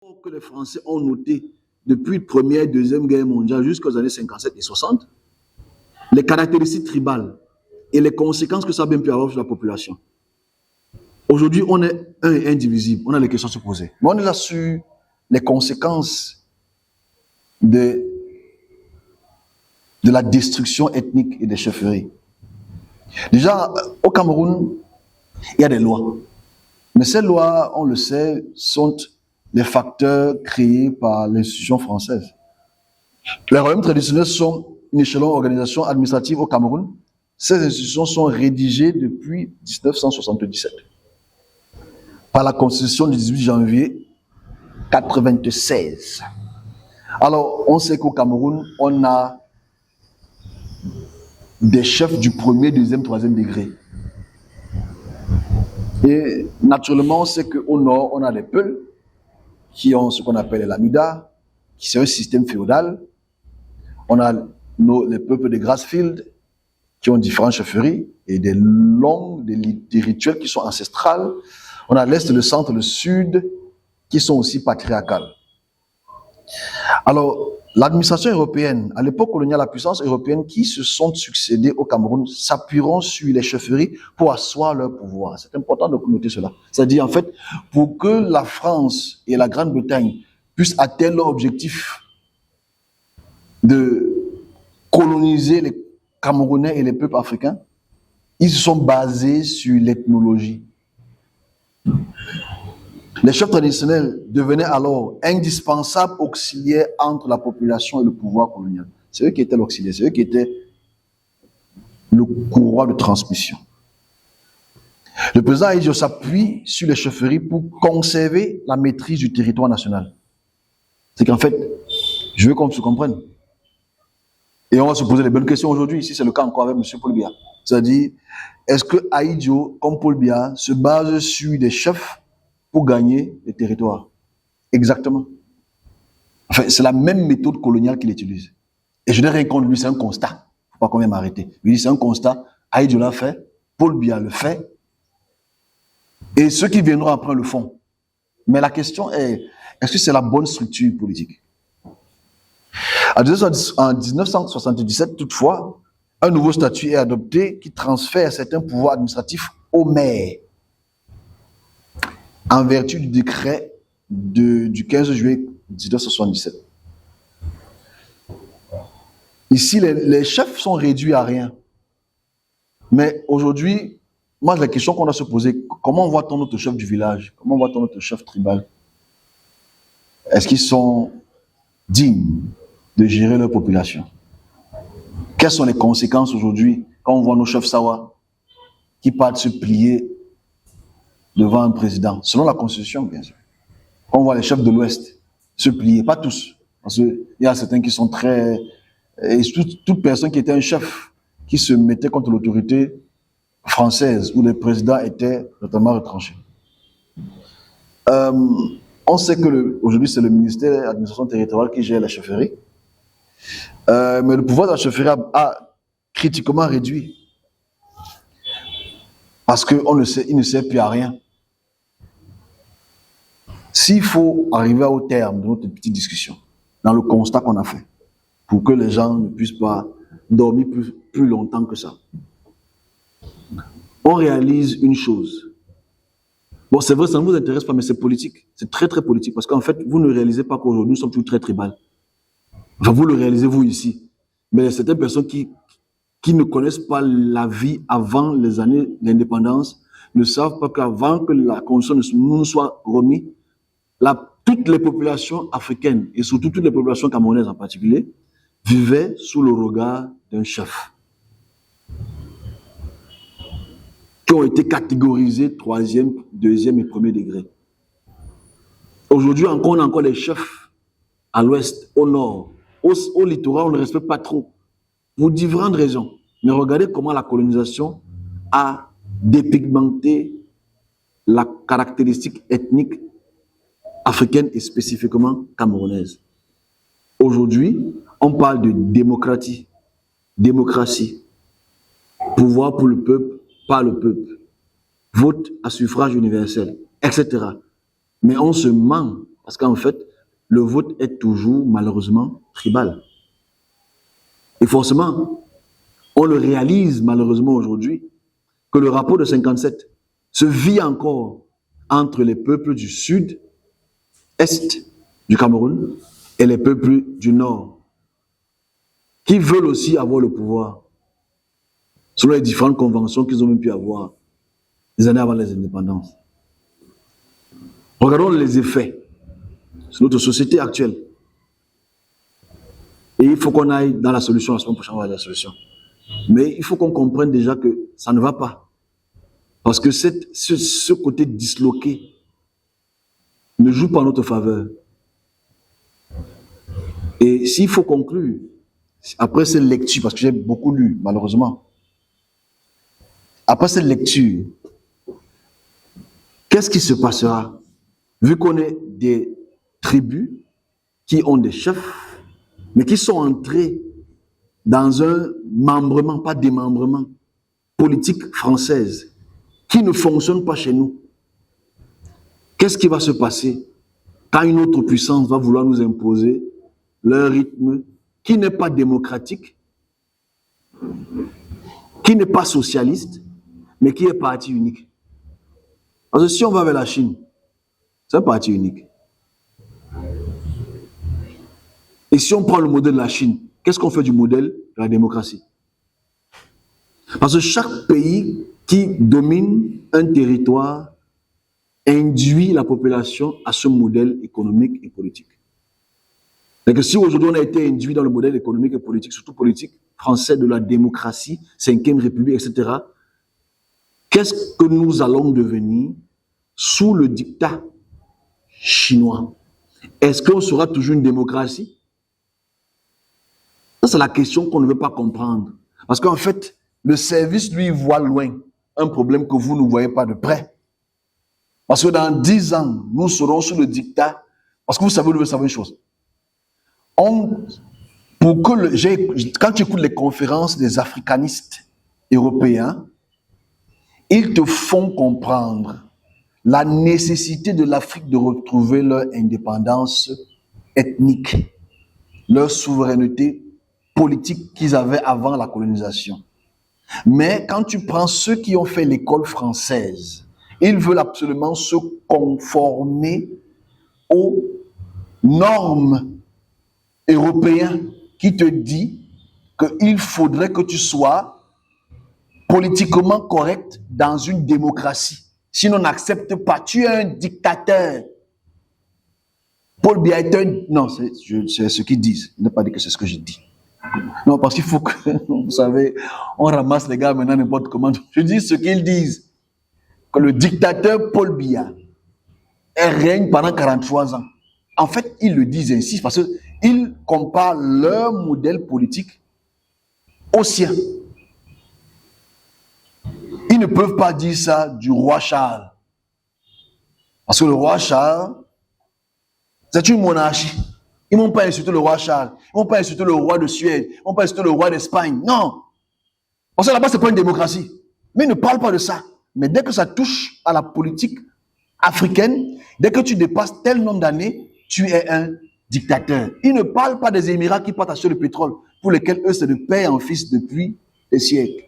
que les Français ont noté depuis la Première et Deuxième Guerre mondiale jusqu'aux années 57 et 60, les caractéristiques tribales et les conséquences que ça a bien pu avoir sur la population. Aujourd'hui, on est un et indivisible, on a les questions à se poser. Mais on est là sur les conséquences de la destruction ethnique et des chefferies. Déjà, au Cameroun, il y a des lois. Mais ces lois, on le sait, sont des facteurs créés par l'institution française. Les royaumes traditionnels sont une échelon organisation administrative au Cameroun. Ces institutions sont rédigées depuis 1977 par la Constitution du 18 janvier 1996. Alors, on sait qu'au Cameroun, on a des chefs du premier, deuxième, troisième degré. Et naturellement, on sait qu'au nord, on a les Peuls, qui ont ce qu'on appelle les Lamidas, qui c'est un système féodal. On a les peuples de Grassfield, qui ont différentes chefferies et des rituels qui sont ancestrales. On a l'Est, le centre, le Sud, qui sont aussi patriarcales. Alors, l'administration européenne, à l'époque coloniale, la puissance européenne qui se sont succédées au Cameroun s'appuieront sur les chefferies pour asseoir leur pouvoir. C'est important de noter cela. C'est-à-dire, en fait, pour que la France et la Grande-Bretagne puissent atteindre leur objectif de coloniser les Camerounais et les peuples africains, ils se sont basés sur l'ethnologie. Les chefs traditionnels devenaient alors indispensables auxiliaires entre la population et le pouvoir colonial. C'est eux qui étaient l'auxiliaire, c'est eux qui étaient le courroie de transmission. Le président Ahidjo s'appuie sur les chefferies pour conserver la maîtrise du territoire national. C'est qu'en fait, je veux qu'on se comprenne. Et on va se poser les bonnes questions aujourd'hui. Ici, c'est le cas encore avec M. Paul Biya. C'est-à-dire, est-ce que Ahidjo, comme Paul Biya, se base sur des chefs pour gagner les territoires? Exactement. Enfin, c'est la même méthode coloniale qu'il utilise. Et je n'ai rien contre lui, c'est un constat. Il ne faut pas qu'on vienne m'arrêter. Il dit c'est un constat. Ahidjo l'a fait, Paul Biya le fait, et ceux qui viendront après le font. Mais la question est, est-ce que c'est la bonne structure politique? En 1977, toutefois, un nouveau statut est adopté qui transfère certains pouvoirs administratifs au maire, en vertu du décret du 15 juillet 1977. Ici, les chefs sont réduits à rien. Mais aujourd'hui, moi, la question qu'on doit se poser, comment voit-on notre chef du village? Comment voit-on notre chef tribal? Est-ce qu'ils sont dignes de gérer leur population? Quelles sont les conséquences aujourd'hui quand on voit nos chefs Sawa qui partent se plier devant un président, selon la Constitution, bien sûr. Quand on voit les chefs de l'Ouest se plier, pas tous, parce qu'il y a certains qui sont très... Et toute personne qui était un chef, qui se mettait contre l'autorité française, où les présidents étaient notamment retranchés. On sait que aujourd'hui, c'est le ministère de l'administration territoriale qui gère la chefferie. Mais le pouvoir de la chefferie a critiquement réduit. Parce qu'il ne sert plus à rien. S'il faut arriver au terme de notre petite discussion, dans le constat qu'on a fait, pour que les gens ne puissent pas dormir plus longtemps que ça, on réalise une chose. Bon, c'est vrai, ça ne vous intéresse pas, mais c'est politique. C'est très, très politique. Parce qu'en fait, vous ne réalisez pas qu'aujourd'hui, nous sommes tous très tribal. Enfin, vous le réalisez, vous, ici. Mais il y a certaines personnes qui ne connaissent pas la vie avant les années d'indépendance, ne savent pas qu'avant que la Constitution nous soit remise, toutes les populations africaines, et surtout toutes les populations camerounaises en particulier, vivaient sous le regard d'un chef, qui ont été catégorisés 3e, 2e et 1er degré. Aujourd'hui, on a encore des chefs à l'ouest, au nord, au littoral, on ne respecte pas trop, pour différentes raisons. Mais regardez comment la colonisation a dépigmenté la caractéristique ethnique africaine et spécifiquement camerounaise. Aujourd'hui, on parle de démocratie, pouvoir pour le peuple, par le peuple, vote à suffrage universel, etc. Mais on se ment Parce qu'en fait, le vote est toujours, malheureusement, tribal. Et forcément, on le réalise, malheureusement, aujourd'hui, que le rapport de 57 se vit encore entre les peuples du sud, est du Cameroun, et les peuples du nord, qui veulent aussi avoir le pouvoir, selon les différentes conventions qu'ils ont même pu avoir des années avant les indépendances. Regardons les effets sur notre société actuelle. Et il faut qu'on aille dans la solution, la semaine prochaine, on va dans la solution. Mais il faut qu'on comprenne déjà que ça ne va pas. Parce que ce côté disloqué ne joue pas en notre faveur. Et s'il faut conclure, après cette lecture, parce que j'ai beaucoup lu, malheureusement, après cette lecture, qu'est-ce qui se passera? Vu qu'on est des tribus qui ont des chefs, mais qui sont entrés dans un membrement, pas démembrement, politique française, qui ne fonctionne pas chez nous. Qu'est-ce qui va se passer quand une autre puissance va vouloir nous imposer leur rythme qui n'est pas démocratique, qui n'est pas socialiste, mais qui est parti unique? Parce que si on va vers la Chine, c'est un parti unique. Et si on prend le modèle de la Chine, qu'est-ce qu'on fait du modèle de la démocratie? Parce que chaque pays qui domine un territoire induit la population à ce modèle économique et politique. Et que si aujourd'hui on a été induit dans le modèle économique et politique, surtout politique, français de la démocratie, 5e République, etc., qu'est-ce que nous allons devenir sous le diktat chinois? Est-ce qu'on sera toujours une démocratie? Ça, c'est la question qu'on ne veut pas comprendre. Parce qu'en fait, le service, lui, voit loin un problème que vous ne voyez pas de près. Parce que dans 10 ans, nous serons sous le diktat. Parce que vous savez une chose. Quand tu écoutes les conférences des africanistes européens, ils te font comprendre la nécessité de l'Afrique de retrouver leur indépendance ethnique, leur souveraineté politique qu'ils avaient avant la colonisation. Mais quand tu prends ceux qui ont fait l'école française, ils veulent absolument se conformer aux normes européennes qui te disent qu'il faudrait que tu sois politiquement correct dans une démocratie. Sinon, on n'accepte pas. Tu es un dictateur. Paul Biya est un... Non, c'est ce qu'ils disent. Il n'a pas dit que c'est ce que je dis. Non, parce qu'il faut que, vous savez, on ramasse les gars maintenant n'importe comment. Je dis ce qu'ils disent. Que le dictateur Paul Biya règne pendant 43 ans. En fait, ils le disent ainsi parce qu'ils comparent leur modèle politique au sien. Ils ne peuvent pas dire ça du roi Charles. Parce que le roi Charles, c'est une monarchie. Ils ne vont pas insulter le roi Charles. Ils ne vont pas insulter le roi de Suède. Ils ne vont pas insulter le roi d'Espagne. Non. Parce que là-bas, ce n'est pas une démocratie. Mais ils ne parlent pas de ça. Mais dès que ça touche à la politique africaine, dès que tu dépasses tel nombre d'années, tu es un dictateur. Ils ne parlent pas des Émirats qui partagent sur le pétrole, pour lesquels eux, c'est de père en fils depuis des siècles.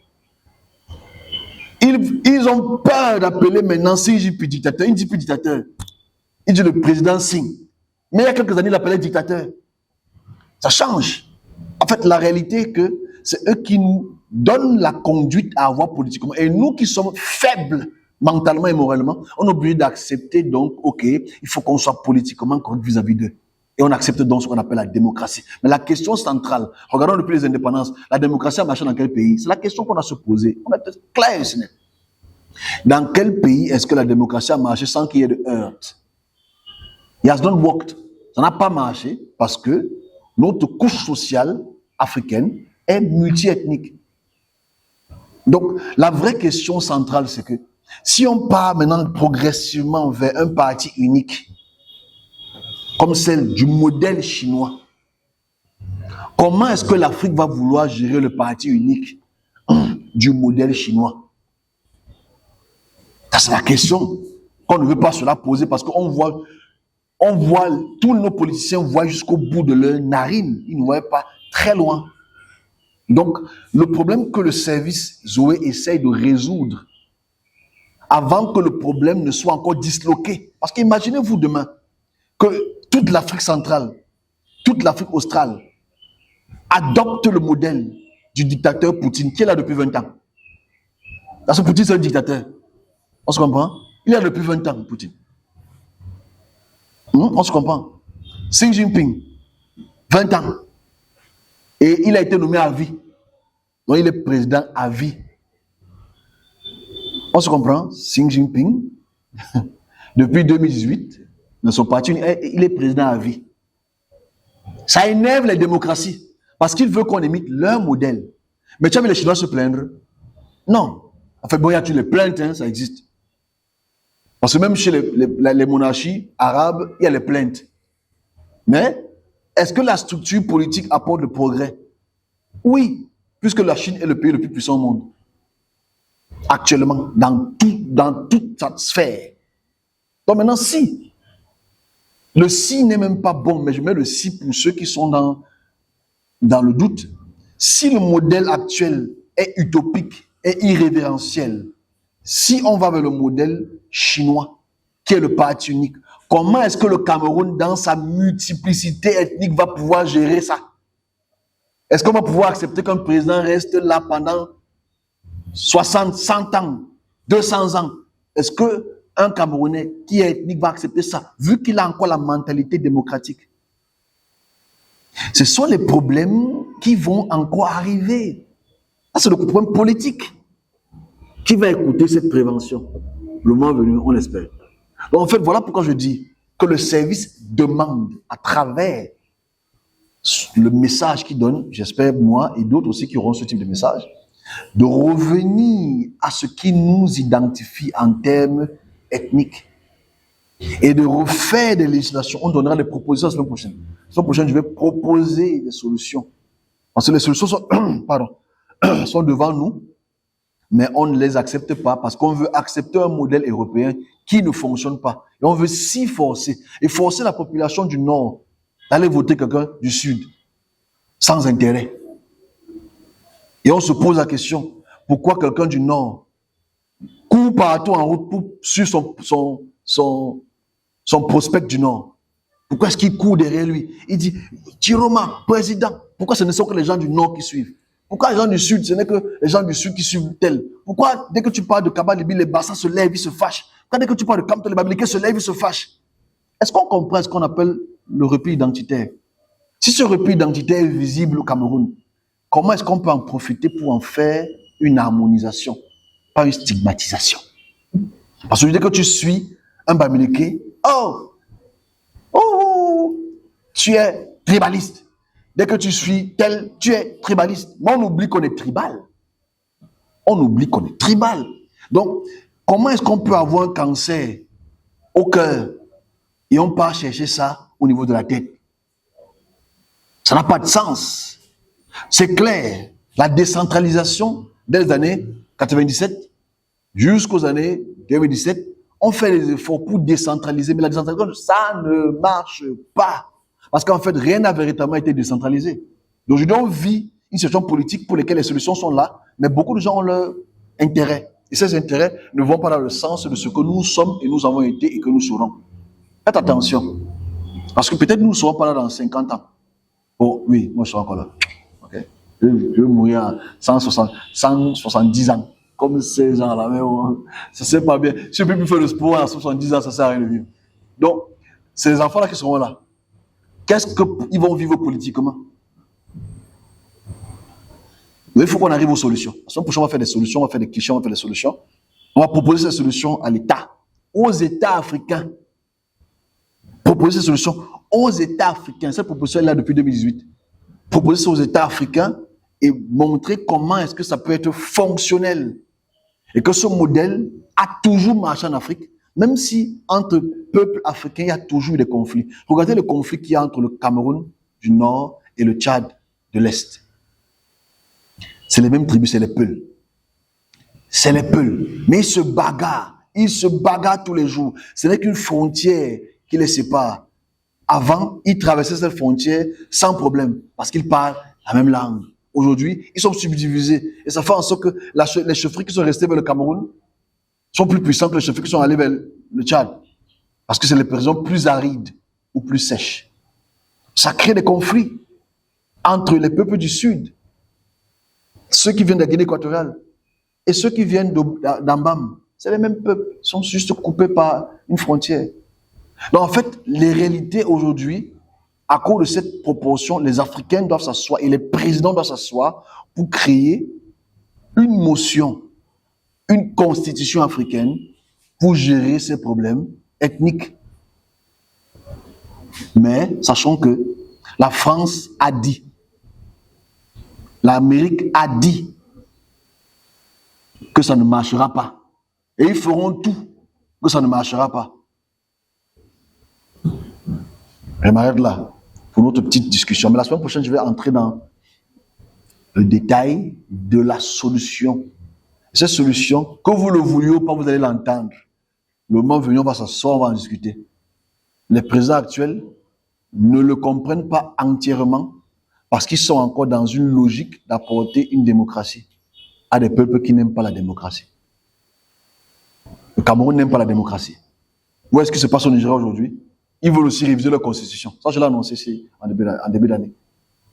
Ils ont peur d'appeler maintenant, s'ils disent plus dictateur, ils ne disent plus dictateur. Ils disent le président Singh. Mais il y a quelques années, il l'appelait dictateur. Ça change. En fait, la réalité est que c'est eux qui nous donnent la conduite à avoir politiquement. Et nous qui sommes faibles mentalement et moralement, on est obligé d'accepter donc, ok, il faut qu'on soit politiquement correct vis-à-vis d'eux. Et on accepte donc ce qu'on appelle la démocratie. Mais la question centrale, regardons depuis les indépendances, la démocratie a marché dans quel pays? C'est la question qu'on a se poser. On a été clair et net. Dans quel pays est-ce que la démocratie a marché sans qu'il y ait de heurts? It has not worked. Ça n'a pas marché parce que notre couche sociale africaine est multiethnique. Donc, la vraie question centrale, c'est que si on part maintenant progressivement vers un parti unique, comme celle du modèle chinois, comment est-ce que l'Afrique va vouloir gérer le parti unique du modèle chinois? Ça, c'est la question qu'on ne veut pas se la poser parce qu'on voit On voit, tous nos politiciens voient jusqu'au bout de leur narine. Ils ne voient pas très loin. Donc, le problème que le service Zoé essaye de résoudre avant que le problème ne soit encore disloqué. Parce qu'imaginez-vous demain que toute l'Afrique centrale, toute l'Afrique australe adopte le modèle du dictateur Poutine qui est là depuis 20 ans. Parce que Poutine, c'est un dictateur. On se comprend? Il est là depuis 20 ans, Poutine. On se comprend? Xi Jinping, 20 ans. Et il a été nommé à vie. Donc, il est président à vie. On se comprend? Xi Jinping, depuis 2018, dans son parti, il est président à vie. Ça énerve les démocraties. Parce qu'ils veulent qu'on imite leur modèle. Mais tu as vu les Chinois se plaindre? Non. Enfin, bon, il y a les plaintes, hein, ça existe. Parce que même chez les monarchies arabes, il y a les plaintes. Mais, est-ce que la structure politique apporte le progrès? Oui, puisque la Chine est le pays le plus puissant au monde. Actuellement, dans toute sa sphère. Donc maintenant, si, le si n'est même pas bon, mais je mets le si pour ceux qui sont dans le doute. Si le modèle actuel est utopique, est irrévérentiel, si on va vers le modèle chinois, qui est le parti unique, comment est-ce que le Cameroun, dans sa multiplicité ethnique, va pouvoir gérer ça? Est-ce qu'on va pouvoir accepter qu'un président reste là pendant 60, 100 ans, 200 ans? Est-ce qu'un Camerounais qui est ethnique va accepter ça, vu qu'il a encore la mentalité démocratique? Ce sont les problèmes qui vont encore arriver. Ça, c'est le problème politique. Qui va écouter cette prévention? Le moment venu, on l'espère. Donc, en fait, voilà pourquoi je dis que le service demande, à travers le message qu'il donne, j'espère moi et d'autres aussi qui auront ce type de message, de revenir à ce qui nous identifie en termes ethniques et de refaire des législations. On donnera des propositions la semaine prochaine. La semaine prochaine, je vais proposer des solutions. Parce que les solutions sont, sont devant nous, mais on ne les accepte pas parce qu'on veut accepter un modèle européen qui ne fonctionne pas. Et on veut s'y forcer. Et forcer la population du Nord d'aller voter quelqu'un du Sud, sans intérêt. Et on se pose la question, pourquoi quelqu'un du Nord court partout en route pour suivre son prospect du Nord? Pourquoi est-ce qu'il court derrière lui? Il dit, Chiroma, président. Pourquoi ce ne sont que les gens du Nord qui suivent? Pourquoi les gens du Sud, ce n'est que les gens du Sud qui suivent tel? Pourquoi dès que tu parles de Kabalibi, les Bassas se lèvent, ils se fâchent? Pourquoi dès que tu parles de Kamto, les Babilikés se lèvent, ils se fâchent? Est-ce qu'on comprend ce qu'on appelle le repli identitaire? Si ce repli identitaire est visible au Cameroun, comment est-ce qu'on peut en profiter pour en faire une harmonisation, pas une stigmatisation? Parce que dès que tu suis un Babiliké, tu es tribaliste. Dès que tu suis tel, tu es tribaliste. Mais on oublie qu'on est tribal. On oublie qu'on est tribal. Donc, comment est-ce qu'on peut avoir un cancer au cœur et on part chercher ça au niveau de la tête? Ça n'a pas de sens. C'est clair. La décentralisation dès les années 97 jusqu'aux années 2017, on fait des efforts pour décentraliser. Mais la décentralisation, ça ne marche pas. Parce qu'en fait, rien n'a véritablement été décentralisé. Donc, aujourd'hui, on vit une situation politique pour laquelle les solutions sont là, mais beaucoup de gens ont leur intérêt. Et ces intérêts ne vont pas dans le sens de ce que nous sommes et nous avons été et que nous serons. Faites attention. Parce que peut-être nous ne serons pas là dans 50 ans. Oh oui, moi je serai encore là. Okay. Je vais mourir à 170 ans. Comme ces gens-là. Mais bon, ça ne sert pas bien. Si je ne peux plus faire le sport à 70 ans, ça ne sert à rien de vivre. Donc, ces enfants-là qui seront là, qu'est-ce qu'ils vont vivre politiquement? Il faut qu'on arrive aux solutions. La semaine prochaine, on va faire des solutions, on va faire des questions, on va faire des solutions. On va proposer ces solutions à l'État, aux États africains. Proposer ces solutions aux États africains. Cette proposition est là depuis 2018. Proposer ça aux États africains et montrer comment est-ce que ça peut être fonctionnel. Et que ce modèle a toujours marché en Afrique, même si entre peuples africains, il y a toujours eu des conflits. Regardez le conflit qu'il y a entre le Cameroun du Nord et le Tchad de l'Est. C'est les mêmes tribus, c'est les Peuls. C'est les Peuls. Mais ils se bagarrent tous les jours. Ce n'est qu'une frontière qui les sépare. Avant, ils traversaient cette frontière sans problème parce qu'ils parlent la même langue. Aujourd'hui, ils sont subdivisés. Et ça fait en sorte que les chefferies qui sont restés vers le Cameroun sont plus puissants que les chefferies qui sont allés vers le Tchad. Parce que c'est les régions plus arides ou plus sèches. Ça crée des conflits entre les peuples du Sud, ceux qui viennent de la Guinée équatoriale et ceux qui viennent d'Ambam. C'est les mêmes peuples, ils sont juste coupés par une frontière. Donc en fait, les réalités aujourd'hui, à cause de cette proportion, les Africains doivent s'asseoir et les présidents doivent s'asseoir pour créer une motion, une constitution africaine pour gérer ces problèmes ethniques. Mais sachant que la France a dit, l'Amérique a dit que ça ne marchera pas. Et ils feront tout que ça ne marchera pas. Je m'arrête là pour notre petite discussion. Mais la semaine prochaine, je vais entrer dans le détail de la solution. Cette solution, que vous le vouliez ou pas, vous allez l'entendre. Le moment venu, on va s'asseoir, on va en discuter. Les présidents actuels ne le comprennent pas entièrement parce qu'ils sont encore dans une logique d'apporter une démocratie à des peuples qui n'aiment pas la démocratie. Le Cameroun n'aime pas la démocratie. Où est-ce qui se passe au Nigeria aujourd'hui? Ils veulent aussi réviser leur constitution. Ça, je l'ai annoncé ici en début d'année.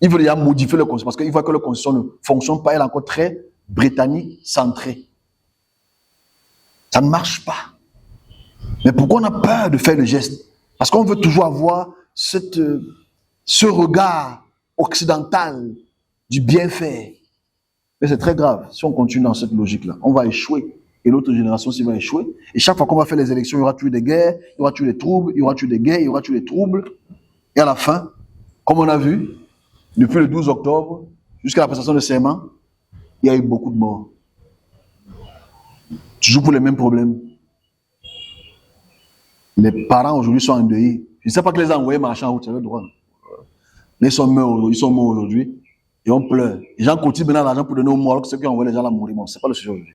Ils veulent modifier leur constitution parce qu'ils voient que leur constitution ne fonctionne pas. Elle est encore très britannique centrée. Ça ne marche pas. Mais pourquoi on a peur de faire le geste? Parce qu'on veut toujours avoir ce regard occidental du bien-faire. Mais c'est très grave. Si on continue dans cette logique-là, on va échouer. Et l'autre génération aussi va échouer. Et chaque fois qu'on va faire les élections, il y aura toujours des guerres, il y aura toujours des troubles, il y aura toujours des guerres, il y aura toujours des troubles. Et à la fin, comme on a vu, depuis le 12 octobre jusqu'à la prestation de serment, il y a eu beaucoup de morts. Toujours pour les mêmes problèmes. Les parents aujourd'hui sont endeuillés. Je ne sais pas que les a envoyés marcher en route, c'est le droit. Mais ils sont morts aujourd'hui et on pleure. Les gens cotisent maintenant l'argent pour donner aux morts, alors que ceux qui ont envoyé les gens là mourir. Bon, ce n'est pas le sujet aujourd'hui.